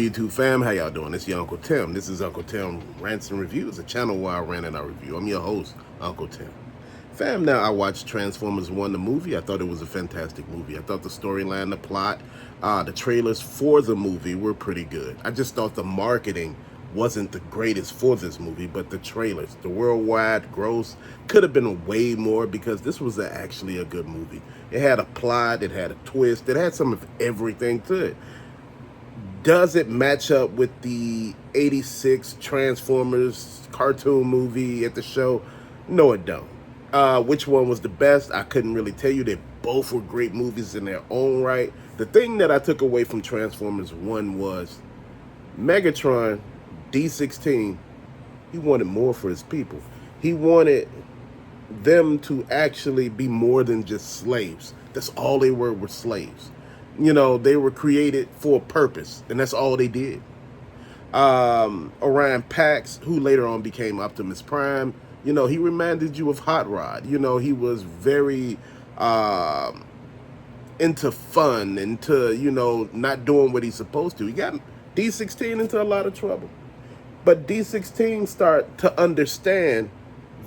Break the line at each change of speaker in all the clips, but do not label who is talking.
YouTube fam, how y'all doing? It's your Uncle Tim. This is Uncle Tim Rants and Reviews, a channel where I rant and I review. I'm your host, Uncle Tim. Fam, now I watched Transformers 1, the movie. I thought it was a fantastic movie. I thought the storyline, the plot, the trailers for the movie were pretty good. I just thought the marketing wasn't the greatest for this movie, but the trailers, the worldwide gross, could have been way more because this was actually a good movie. It had a plot, it had a twist, it had some of everything to it. Does it match up with the 86 Transformers cartoon movie at the show? No, it don't. Which one was the best? I couldn't really tell you. They both were great movies in their own right. The thing that I took away from Transformers 1 was Megatron, D16, he wanted more for his people. He wanted them to actually be more than just slaves. That's all they were slaves. You know, they were created for a purpose, and that's all they did. Orion Pax, who later on became Optimus Prime, you know, he reminded you of Hot Rod. You know, he was very into fun, into, you know, not doing what he's supposed to. He got D16 into a lot of trouble. But D16 started to understand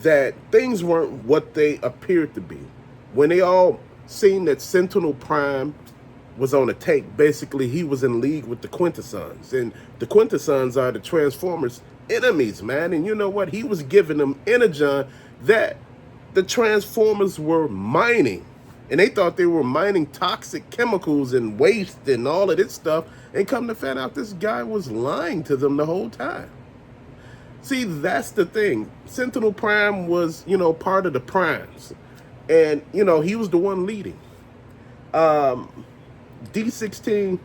that things weren't what they appeared to be. When they all seen that Sentinel Prime was on a take, basically he was in league with the Quintessons. And the Quintessons are the Transformers enemies, man. And you know what? He was giving them energon that the Transformers were mining. And they thought they were mining toxic chemicals and waste and all of this stuff. And come to find out this guy was lying to them the whole time. See, that's the thing. Sentinel Prime was, you know, part of the Primes. And, you know, he was the one leading. D16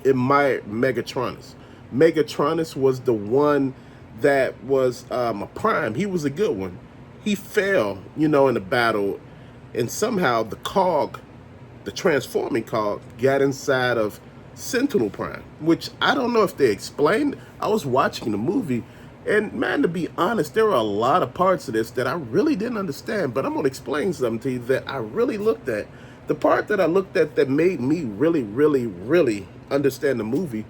admired Megatronus. Megatronus was the one that was a prime. He was a good one. He fell, you know, in the battle, and somehow the cog, the transforming cog, got inside of Sentinel Prime, which I don't know if they explained. I was watching the movie, and man, to be honest, there were a lot of parts of this that I really didn't understand, but I'm going to explain something to you that I really looked at. The part that I looked at that made me really, really, really understand the movie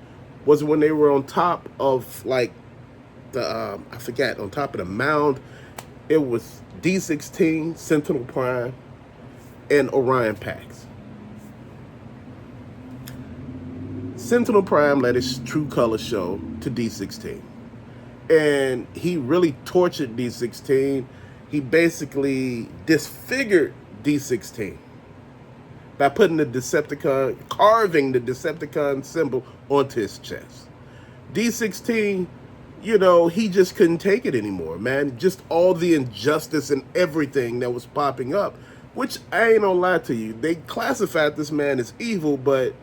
was when they were on top of, like, the, I forget, on top of the mound. It was D16, Sentinel Prime, and Orion Pax. Sentinel Prime let his true color show to D16. And he really tortured D16. He basically disfigured D16 by putting the Decepticon, carving the Decepticon symbol onto his chest. D16, you know, he just couldn't take it anymore, man. Just all the injustice and everything that was popping up, which I ain't gonna lie to you. They classified this man as evil, but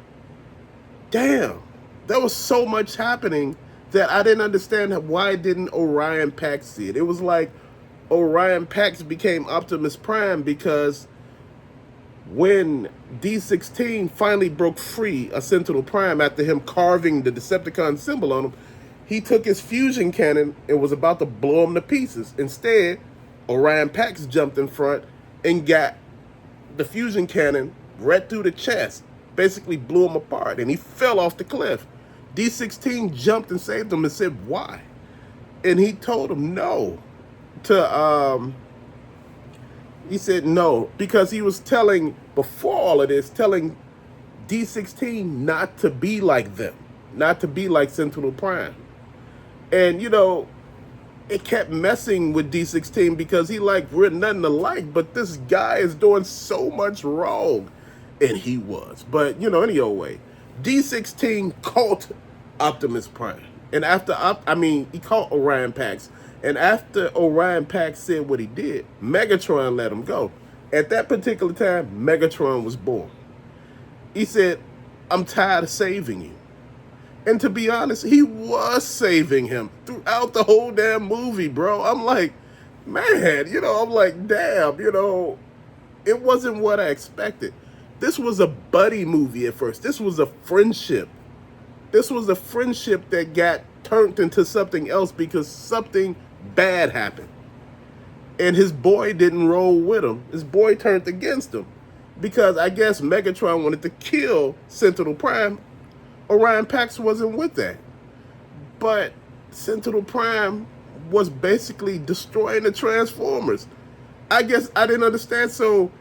damn, there was so much happening that I didn't understand why didn't Orion Pax see it. It was like Orion Pax became Optimus Prime because when D16 finally broke free of Sentinel Prime after him carving the Decepticon symbol on him, he took his fusion cannon and was about to blow him to pieces. Instead, Orion Pax jumped in front and got the fusion cannon right through the chest, basically blew him apart, and he fell off the cliff. D16 jumped and saved him and said, why? And he told him no. He said no, because he was telling, before all of this, telling D16 not to be like them, not to be like Sentinel Prime. And, you know, it kept messing with D16 because he like, we're nothing alike, but this guy is doing so much wrong. And he was. But, you know, any old way, D16 caught Optimus Prime. And after, he caught Orion Pax. And after Orion Pax said what he did, Megatron let him go. At that particular time, Megatron was born. He said, I'm tired of saving you. And to be honest, he was saving him throughout the whole damn movie, bro. I'm like, man, you know, I'm like, damn, you know, it wasn't what I expected. This was a buddy movie at first. This was a friendship. This was a friendship that got turned into something else because something bad happened. And his boy didn't roll with him. His boy turned against him because I guess Megatron wanted to kill Sentinel Prime Orion Pax wasn't with that. But Sentinel Prime was basically destroying the Transformers. I guess I didn't understand. So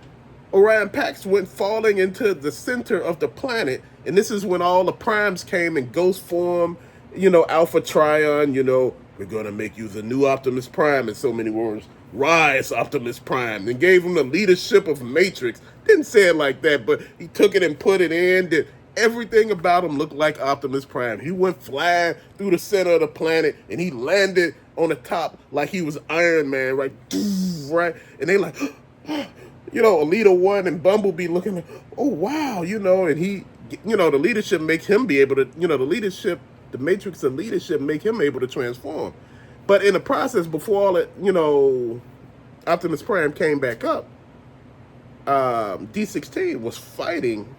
Orion Pax went falling into the center of the planet, and this is when all the primes came in ghost form. Alpha Trion. We're gonna make you the new Optimus Prime in so many words. Rise, Optimus Prime, and gave him the leadership of Matrix. Didn't say it like that, but he took it and put it in. Did everything about him looked like Optimus Prime. He went flying through the center of the planet, and he landed on the top like he was Iron Man, right? Right, and they like. Alita 1 and Bumblebee looking like, oh, wow, and he, the leadership makes him be able to, the matrix of leadership make him able to transform. But in the process, before all that, Optimus Prime came back up, D16 was fighting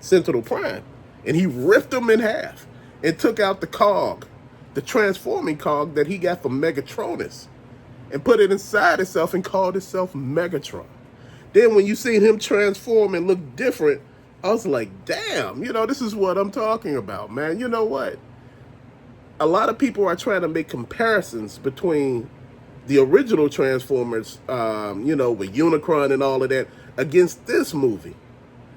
Sentinel Prime, and he ripped him in half and took out the cog, the transforming cog that he got from Megatronus, and put it inside itself and called itself Megatron. Then when you seen him transform and look different, I was like, damn, this is what I'm talking about, man. You know what? A lot of people are trying to make comparisons between the original Transformers, with Unicron and all of that, against this movie.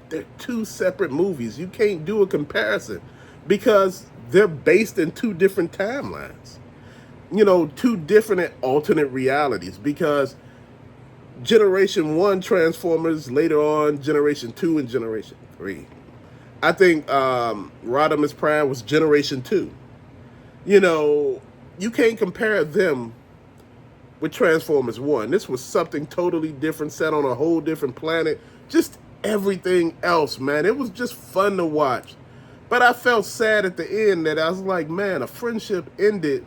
They're two separate movies. You can't do a comparison because they're based in two different timelines. Two different alternate realities, because Generation 1 Transformers, later on Generation 2 and Generation 3. I think Rodimus Prime was Generation 2. You can't compare them with Transformers 1. This was something totally different, set on a whole different planet. Just everything else, man. It was just fun to watch. But I felt sad at the end that I was like, man, a friendship ended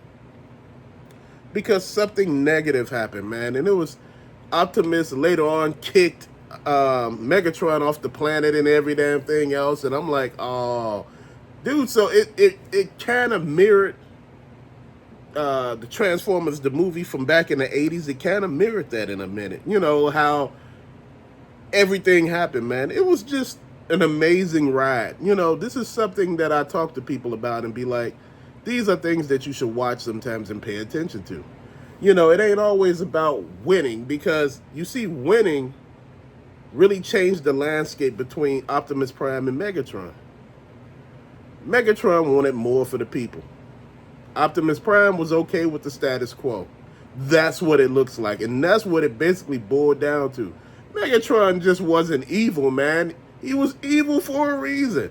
because something negative happened, man. And it was Optimus later on kicked Megatron off the planet and every damn thing else. And I'm like, oh, dude. So it kind of mirrored the Transformers, the movie from back in the 80s. It kind of mirrored that in a minute. How everything happened, man. It was just an amazing ride. This is something that I talk to people about and be like, these are things that you should watch sometimes and pay attention to. It ain't always about winning, because you see, winning really changed the landscape between Optimus Prime and Megatron. Megatron wanted more for the people. Optimus Prime was okay with the status quo. That's what it looks like, and that's what it basically boiled down to. Megatron just wasn't evil, man. He was evil for a reason.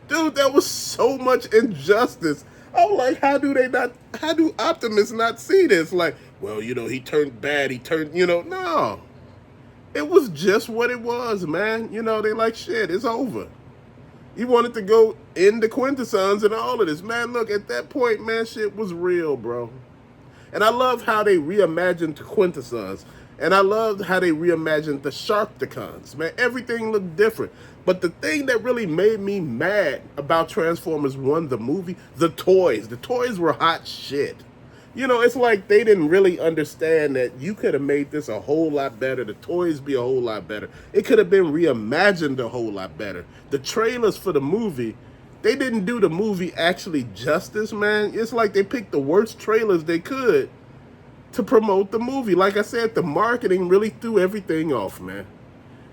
Dude, there was so much injustice. I'm like, how do Optimus not see this? Like, well, he turned bad, no. It was just what it was, man. They like, shit, it's over. He wanted to go in the Quintessons and all of this. Man, look, at that point, man, shit was real, bro. And I love how they reimagined the Quintessons. And I loved how they reimagined the Sharkticons. Man, everything looked different. But the thing that really made me mad about Transformers 1, the movie, the toys. The toys were hot shit. It's like they didn't really understand that you could have made this a whole lot better. The toys be a whole lot better. It could have been reimagined a whole lot better. The trailers for the movie, they didn't do the movie actually justice, man. It's like they picked the worst trailers they could to promote the movie. Like I said, the marketing really threw everything off, man.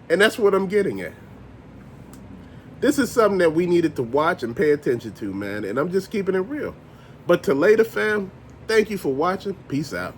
And that's what I'm getting at. This is something that we needed to watch and pay attention to, man. And I'm just keeping it real. But to later, fam, thank you for watching. Peace out.